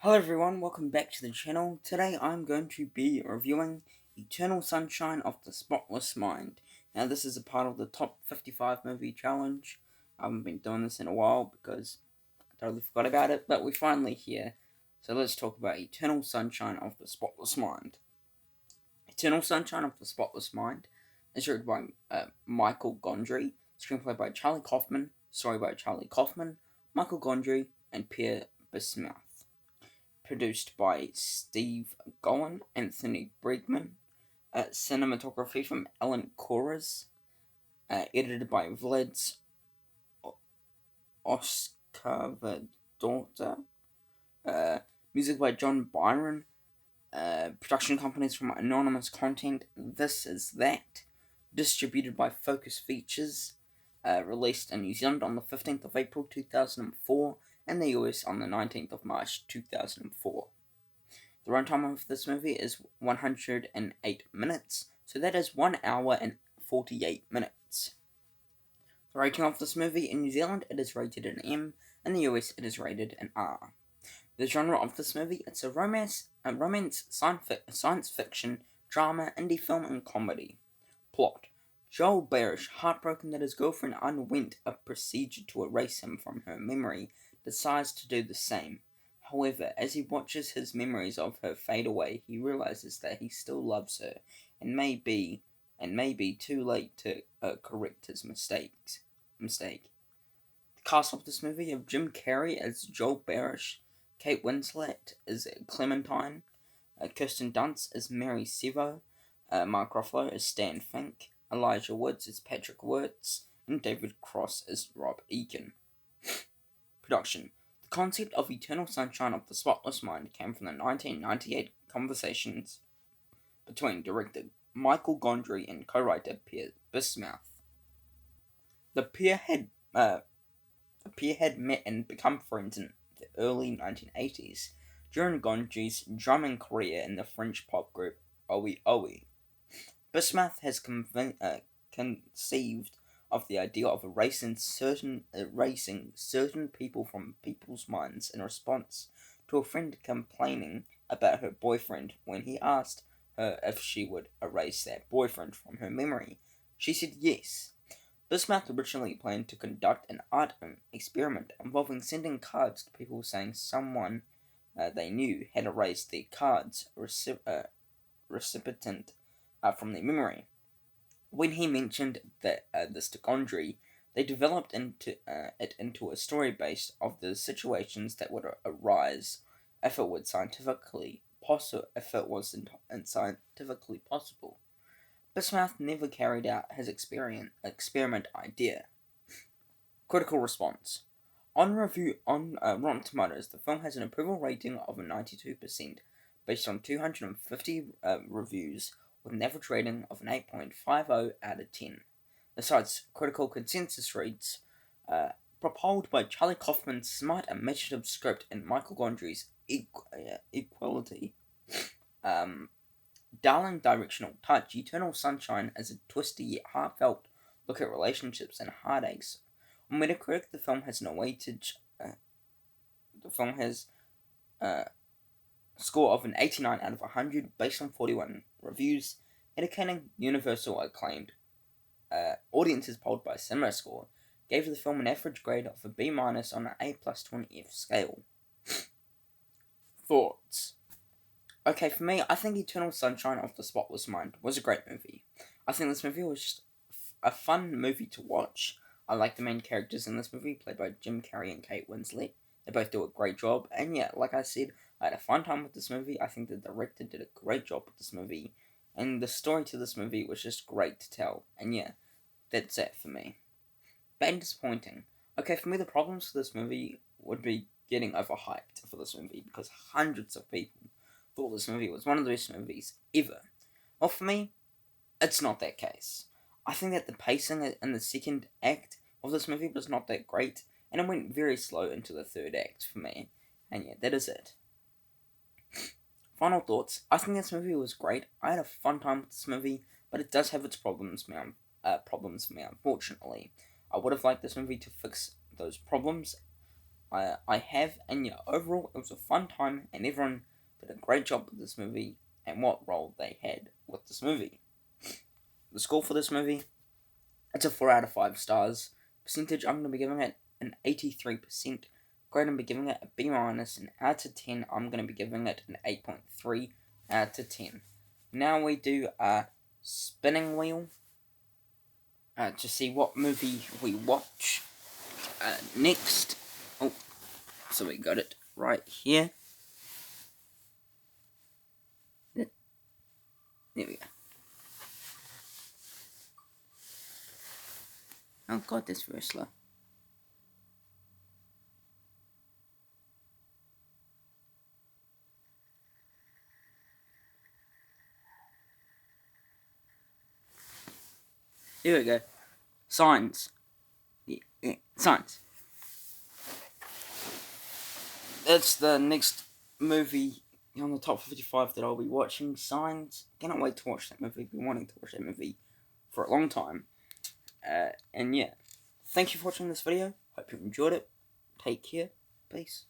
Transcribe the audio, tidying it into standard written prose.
Hello everyone, welcome back to the channel. Today I'm going to be reviewing Eternal Sunshine of the Spotless Mind. Now this is a part of the top 55 movie challenge. I haven't been doing this in a while because I totally forgot about it, but we're finally here. So let's talk about Eternal Sunshine of the Spotless Mind. Eternal Sunshine of the Spotless Mind is written by Michael Gondry, screenplay by Charlie Kaufman, story by Charlie Kaufman, Michael Gondry, and Pierre Bismuth. Produced by Steve Gowan, Anthony Bregman, cinematography from Alan Koras, edited by Vlad Oskavadorta, music by John Byron, production companies from Anonymous Content, This Is That, distributed by Focus Features, released in New Zealand on the 15th of April 2004, and the US on the 19th of March 2004. The runtime of this movie is 108 minutes, so that is 1 hour and 48 minutes. The rating of this movie in New Zealand, it is rated an M, and the US it is rated an R. The genre of this movie, it's a romance, science fiction, drama, indie film, and comedy. Plot: Joel Barish, heartbroken that his girlfriend underwent a procedure to erase him from her memory, decides to do the same. However, as he watches his memories of her fade away, he realizes that he still loves her, and may be too late to correct his mistake. The cast of this movie have Jim Carrey as Joel Barish, Kate Winslet as Clementine, Kirsten Dunst as Mary Sevo, Mark Ruffalo as Stan Fink, Elijah Woods as Patrick Wirtz, and David Cross as Rob Eakin. Production. The concept of Eternal Sunshine of the Spotless Mind came from the 1998 conversations between director Michael Gondry and co-writer Pierre Bismuth. The pair had met and become friends in the early 1980s during Gondry's drumming career in the French pop group Owie Owie. Bismuth has conceived of the idea of erasing certain people from people's minds in response to a friend complaining about her boyfriend when he asked her if she would erase that boyfriend from her memory. She said yes. Bismuth originally planned to conduct an art experiment involving sending cards to people saying someone they knew had erased their card's recipient from their memory. When he mentioned this to Gondry, they developed it into a story based of the situations that would arise if it was scientifically possible. Bismuth never carried out his experiment idea. Critical response. On Rotten Tomatoes, the film has an approval rating of 92%, based on 250 reviews, with an average rating of an 8.50 out of 10. The site's critical consensus reads, propelled by Charlie Kaufman's smart imaginative script and Michael Gondry's equality, darling directional touch, Eternal Sunshine is a twisty yet heartfelt look at relationships and heartaches. On Metacritic, the film has a score of an 89 out of 100 based on 41 reviews, indicating universal acclaimed. Audiences polled by CinemaScore gave the film an average grade of a B- on an A+20F scale. Thoughts. Okay, for me, I think Eternal Sunshine of the Spotless Mind was a great movie. I think this movie was just a fun movie to watch. I like the main characters in this movie, played by Jim Carrey and Kate Winslet. They both do a great job, and yeah, like I said, I had a fun time with this movie. I think the director did a great job with this movie, and the story to this movie was just great to tell. And yeah, that's it for me. Bad and disappointing. Okay, for me, the problems for this movie would be getting overhyped for this movie, because hundreds of people thought this movie was one of the best movies ever. Well, for me, it's not that case. I think that the pacing in the second act of this movie was not that great, and it went very slow into the third act for me. And yeah, that is it. Final thoughts. I think this movie was great. I had a fun time with this movie, but it does have its problems for me, unfortunately. I would have liked this movie to fix those problems. I have, and yeah, overall it was a fun time, and everyone did a great job with this movie and what role they had with this movie. The score for this movie, it's a 4 out of 5 stars. Percentage, I'm going to be giving it an 83%. Grade, I'm going to be giving it a B minus, and out of 10, I'm going to be giving it an 8.3 out of 10. Now we do a spinning wheel to see what movie we watch next. Oh, so we got it right here. There we go. Oh god, that's very slow. Here we go. Signs. Yeah, Signs. That's the next movie on the top 55 that I'll be watching. Signs. Cannot wait to watch that movie. Been wanting to watch that movie for a long time. And yeah. Thank you for watching this video. Hope you enjoyed it. Take care. Peace.